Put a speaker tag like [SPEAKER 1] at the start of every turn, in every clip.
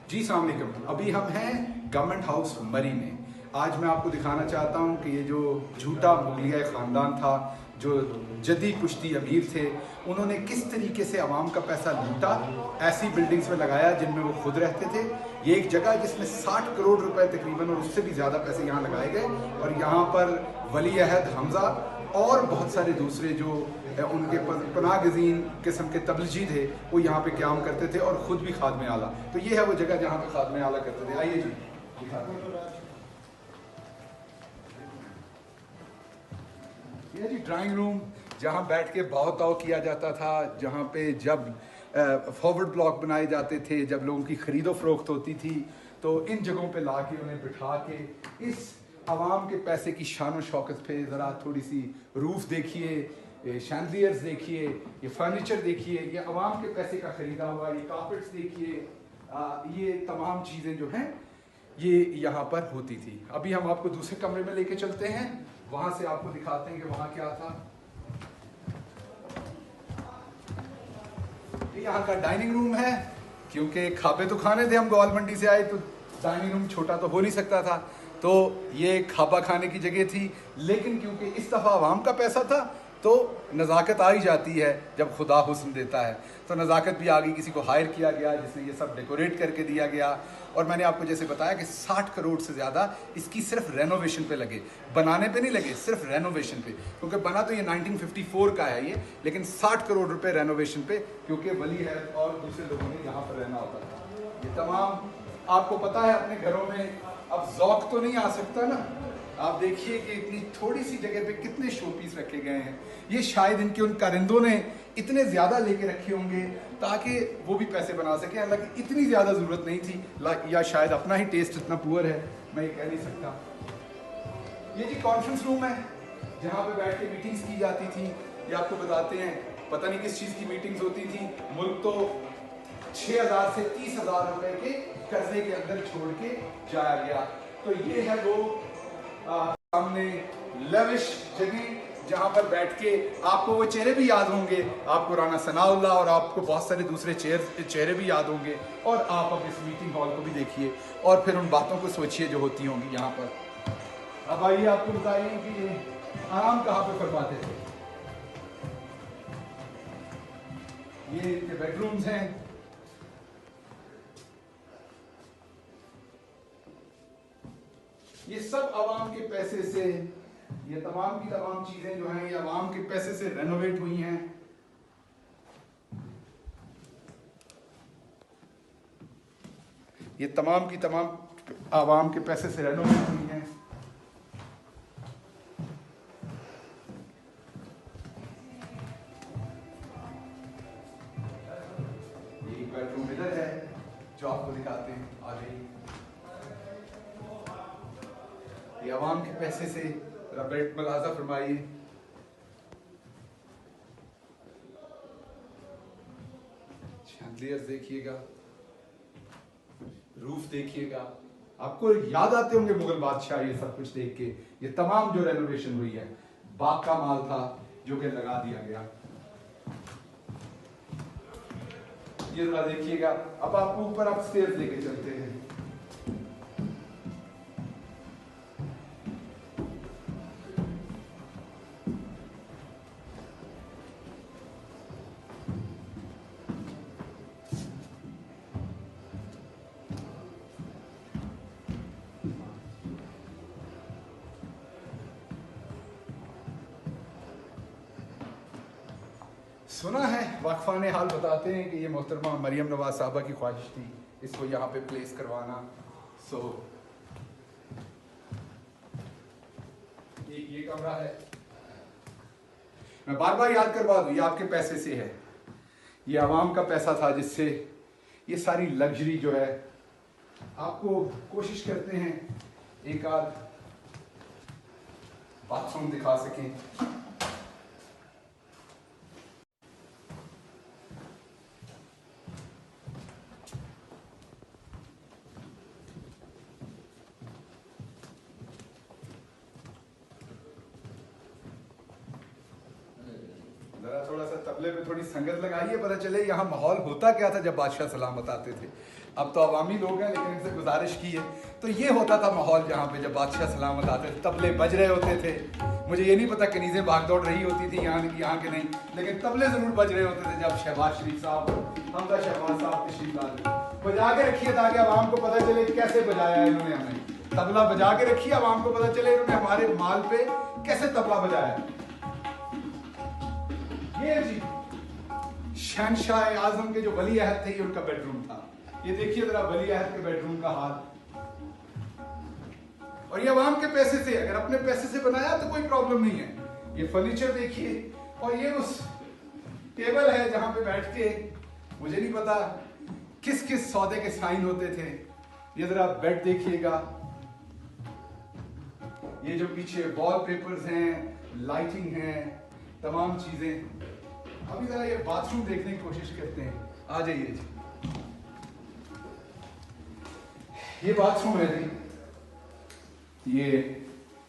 [SPEAKER 1] जी अस्सलाम वालेकुम। अभी हम हैं गवर्नमेंट हाउस मरी में। आज मैं आपको दिखाना चाहता हूं कि ये जो झूठा मुगलिया ख़ानदान था, जो जदी पुश्ती अमीर थे, उन्होंने किस तरीके से अवाम का पैसा लूटा, ऐसी बिल्डिंग्स में लगाया जिनमें वो खुद रहते थे। ये एक जगह जिसमें 60 करोड़ रुपए तकरीबन और उससे भी ज़्यादा पैसे यहाँ लगाए गए, और यहाँ पर वली अहद हमज़ा और बहुत सारे दूसरे जो उनके पनागज़ीन किस्म के तबलजी थे, वो यहाँ पे क़याम करते थे और ख़ुद भी खादमे आला। तो ये है वो जगह जहाँ पे खादमे आला करते थे। आइए जी दिखाते हैं। ये जी ड्राइंग रूम, जहाँ बैठ के भाव ताव किया जाता था, जहाँ पे जब फॉरवर्ड ब्लॉक बनाए जाते थे, जब लोगों की खरीदो फरोख्त होती थी, तो इन जगहों पे ला के उन्हें बिठा के इस आवाम के पैसे की शान शौकत पे ज़रा थोड़ी सी रूफ देखिए, शैंडलियर्स देखिए, ये फर्नीचर देखिए, ये आवाम के पैसे का ख़रीदा हुआ, ये कार्पेट्स देखिए, ये तमाम चीज़ें जो हैं ये यहाँ पर होती थी। अभी हम आपको दूसरे कमरे में लेके चलते हैं, वहाँ से आपको दिखाते हैं कि वहाँ क्या था। यहाँ का डाइनिंग रूम है, क्योंकि खाबे तो खाने थे, हम ग्वाल मंडी से आए तो डाइनिंग रूम छोटा तो हो नहीं सकता था, तो ये खाबा खाने की जगह थी। लेकिन क्योंकि इस दफ़ा आवाम का पैसा था तो नज़ाकत आ ही जाती है जब खुदा हुस्न देता है, तो नज़ाकत भी आ गई। किसी को हायर किया गया जिसने ये सब डेकोरेट करके दिया गया, और मैंने आपको जैसे बताया कि 60 करोड़ से ज़्यादा इसकी सिर्फ रेनोवेशन पे लगे, बनाने पे नहीं लगे, सिर्फ रेनोवेशन पे। क्योंकि बना तो ये 1954 का है ये, लेकिन 60 करोड़ रुपए रेनोवेशन पे, क्योंकि वली है और दूसरे लोगों ने यहाँ पर रहना होता था। ये तमाम आपको पता है, अपने घरों में अब ज़ौक तो नहीं आ सकता ना। आप देखिए कि इतनी थोड़ी सी जगह पे कितने शो पीस रखे गए हैं। ये शायद इनके उन कारिंदों ने इतने ज़्यादा लेके रखे होंगे ताकि वो भी पैसे बना सकें, हालांकि इतनी ज़्यादा ज़रूरत नहीं थी, या शायद अपना ही टेस्ट इतना पुअर है, मैं ये कह नहीं सकता। ये जी कॉन्फ्रेंस रूम है, जहाँ पे बैठ के मीटिंग्स की जाती थी। ये आपको बताते हैं, पता नहीं किस चीज़ की मीटिंग्स होती थी। मुल्क तो 6,000 से 30,000 रुपए के कर्जे के अंदर छोड़ के जाया गया। तो ये है वो सामने लेविश जगह, जहां पर बैठ के आपको वो चेहरे भी याद होंगे, आपको राना सनाउल्लाह और आपको बहुत सारे दूसरे चेहरे भी याद होंगे। और आप अब इस मीटिंग हॉल को भी देखिए और फिर उन बातों को सोचिए जो होती होंगी यहाँ पर। अब आइए आपको बताइए कि ये आराम कहाँ पे फरमाते थे। ये इनके बेडरूम्स हैं। ये सब आवाम के पैसे से, ये तमाम की तमाम चीजें जो हैं ये आवाम के पैसे से रेनोवेट हुई हैं। ये तमाम की तमाम आवाम के पैसे से रेनोवेट हुई हैं। ये एक बेडरूम इधर है जो आपको दिखाते हैं, आ जाइए। ये आवाम के पैसे से बेड मुलाजा फरमाइए। शैंडलियर्स देखिएगा, रूफ देखिएगा, आपको याद आते होंगे मुगल बादशाह ये सब कुछ देख के। ये तमाम जो रेनोवेशन हुई है, बाग का माल था जो कि लगा दिया गया। ये जरा देखिएगा। अब आपको ऊपर आप स्टेयर्स लेके चलते हैं। सुना है वाकफान हाल बताते हैं कि ये मोहतरमा मरियम नवाज साहबा की ख्वाहिश थी इसको यहाँ पे प्लेस करवाना। सो ये कमरा है। मैं बार बार याद करवा दूं, ये आपके पैसे से है, ये आवाम का पैसा था जिससे ये सारी लग्जरी जो है। आपको कोशिश करते हैं एक आध बाथरूम दिखा सकें। जरा थोड़ा सा तबले पे थोड़ी संगत लगाइए, पता चले यहाँ माहौल होता क्या था जब बादशाह सलामत आते थे। अब तो अवामी लोग हैं, लेकिन इनसे गुजारिश की है। तो ये होता था माहौल जहाँ पे जब बादशाह सलामत आते थे, तबले बज रहे होते थे। मुझे ये नहीं पता कनीज़ें भाग दौड़ रही होती थी यहाँ के नहीं, लेकिन तबले ज़रूर बज रहे होते थे जब शहबाज शरीफ साहब, हमदा शहबाज साहब तशरीफ लाते। बजा के रखिए ताकि आवाम को पता चले कैसे बजाया है इन्होंने हमें। तबला बजा के रखिए, आवाम को पता चले इन्होंने हमारे माल पे कैसे तबला बजाया। ये जी शहनशाह आजम के जो वली अहद थे, ये उनका बेडरूम था। ये देखिए जरा वली अहद के बेडरूम का हाल। और ये आवाम के पैसे से, अगर अपने पैसे से बनाया तो कोई प्रॉब्लम नहीं है। ये फर्नीचर देखिए, और ये उस टेबल है जहां पे बैठ के मुझे नहीं पता किस किस सौदे के साइन होते थे। ये जरा बेड देखिएगा, ये जो पीछे वॉलपेपर्स हैं, लाइटिंग है, तमाम चीजें। अभी जरा ये बाथरूम देखने की कोशिश करते हैं। आ जाइए जी, ये बाथरूम है जी, ये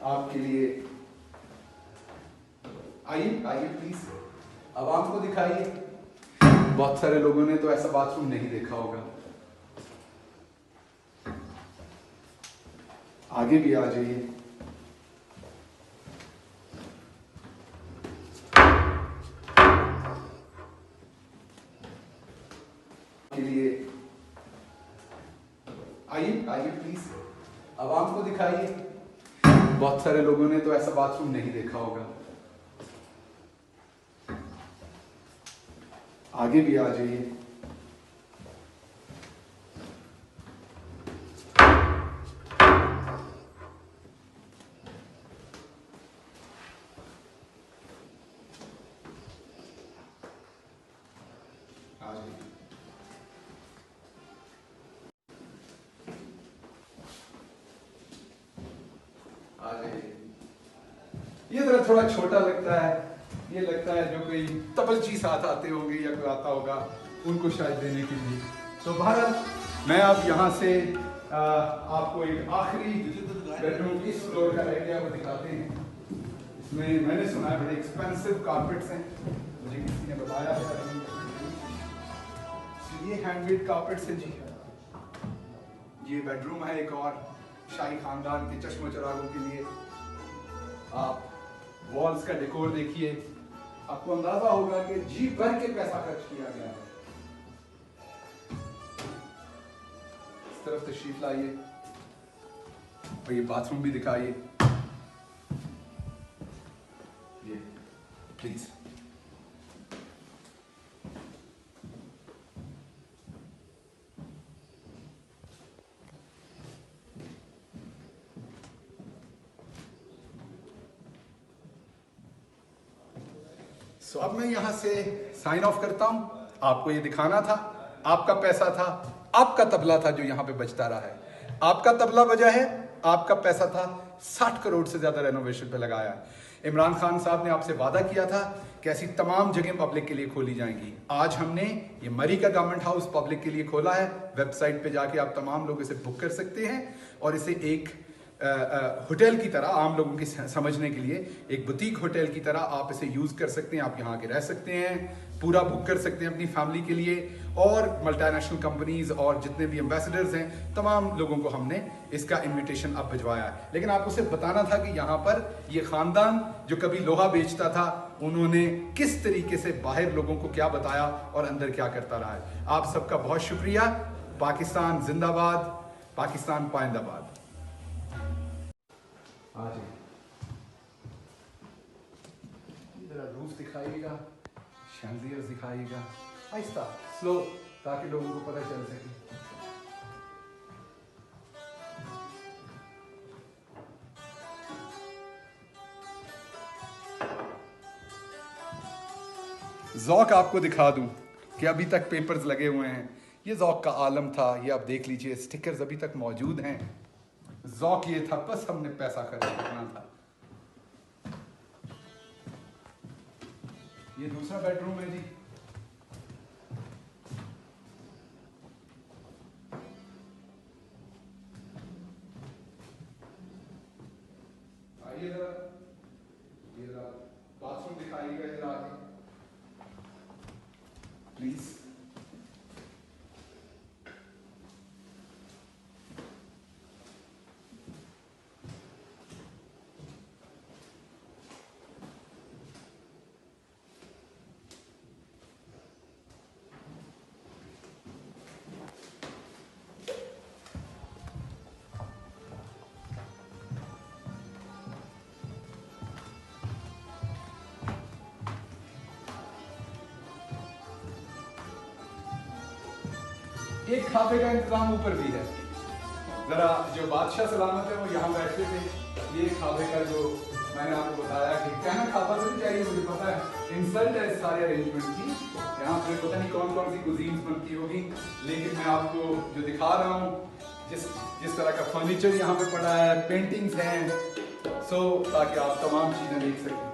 [SPEAKER 1] आपके लिए। आइए आइए प्लीज, आवाम को दिखाइए। बहुत सारे लोगों ने तो ऐसा बाथरूम नहीं देखा होगा। आगे भी आ जाइए। के लिए आइए आइए प्लीज, आवाम को दिखाइए। बहुत सारे लोगों ने तो ऐसा बाथरूम नहीं देखा होगा। आगे भी आ जाइए। आ जाइए। आ जाइए। ये जरा थोड़ा छोटा लगता है, ये लगता है जो कोई तबलची साथ आते होंगे या कोई आता होगा उनको शायद देने के लिए। तो भारत, मैं अब यहाँ से आपको एक आखिरी बेडरूम इस फ्लोर का रह गया वो दिखाते हैं। इसमें मैंने सुना है बड़े एक्सपेंसिव कारपेट्स हैं, मुझे किसी ने बताया है। ये हैंडमेड कारपेट्स हैं जी। ये बेडरूम है एक और शाही खानदान के चश्मो चरागों के लिए। आप वॉल्स का डेकोर देखिए, आपको अंदाजा होगा कि जी भर के पैसा खर्च किया गया है। इस तरफ तशरीफ लाइए और ये बाथरूम भी दिखाइए। ये प्लीज। सो अब मैं यहां से साइन ऑफ करता हूं। आपको ये दिखाना था, आपका पैसा था, आपका तबला था जो यहां पे बजता रहा है। आपका तबला बजा है, आपका पैसा था। 60 करोड़ से ज्यादा रेनोवेशन पे लगाया है। इमरान खान साहब ने आपसे वादा किया था कि ऐसी तमाम जगह पब्लिक के लिए खोली जाएंगी। आज हमने ये मरी का गवर्नमेंट हाउस पब्लिक के लिए खोला है। वेबसाइट पे जाके आप तमाम लोग इसे बुक कर सकते हैं और इसे एक होटल की तरह, आम लोगों की समझने के लिए एक बुटीक होटल की तरह आप इसे यूज़ कर सकते हैं। आप यहाँ के रह सकते हैं, पूरा बुक कर सकते हैं अपनी फैमिली के लिए। और मल्टीनेशनल कंपनीज और जितने भी एम्बेसडर्स हैं, तमाम लोगों को हमने इसका इनविटेशन अब भिजवाया है। लेकिन आपको सिर्फ बताना था कि यहाँ पर ये ख़ानदान जो कभी लोहा बेचता था, उन्होंने किस तरीके से बाहर लोगों को क्या बताया और अंदर क्या करता रहा है। आप सबका बहुत शुक्रिया। पाकिस्तान जिंदाबाद, पाकिस्तान पाइंदाबाद। जरा रूफ दिखाइएगा, शैंडिलियर्स दिखाइएगा, आहिस्ता स्लो, ताकि लोगों को पता चल सके। ज़ौक आपको दिखा दूं कि अभी तक पेपर्स लगे हुए हैं। ये ज़ौक का आलम था, ये आप देख लीजिए, स्टिकर्स अभी तक मौजूद हैं। ज़ौक ये था, बस हमने पैसा खर्च करना था। ये दूसरा बेडरूम है जी। आइए जरा, ये जरा बाथरूम दिखाइएगा जरा आगे प्लीज। एक खाबे का इंतजाम ऊपर भी है। जरा जो बादशाह सलामत है वो यहाँ बैठते थे। ये खाबे का जो मैंने आपको बताया कि कहना खाबा तो नहीं चाहिए, मुझे पता है इंसल्ट है इस सारे अरेंजमेंट की। यहाँ पे पता नहीं कौन कौन सी कुजीन्स बनती होगी, लेकिन मैं आपको जो दिखा रहा हूँ जिस तरह का फर्नीचर यहाँ पे पड़ा है, पेंटिंग्स हैं, सो ताकि आप तमाम चीजें देख सकें।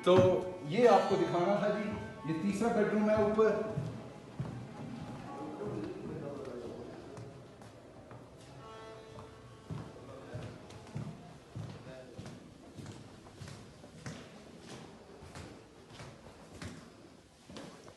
[SPEAKER 1] तो ये आपको दिखाना था जी। ये तीसरा बेडरूम है ऊपर।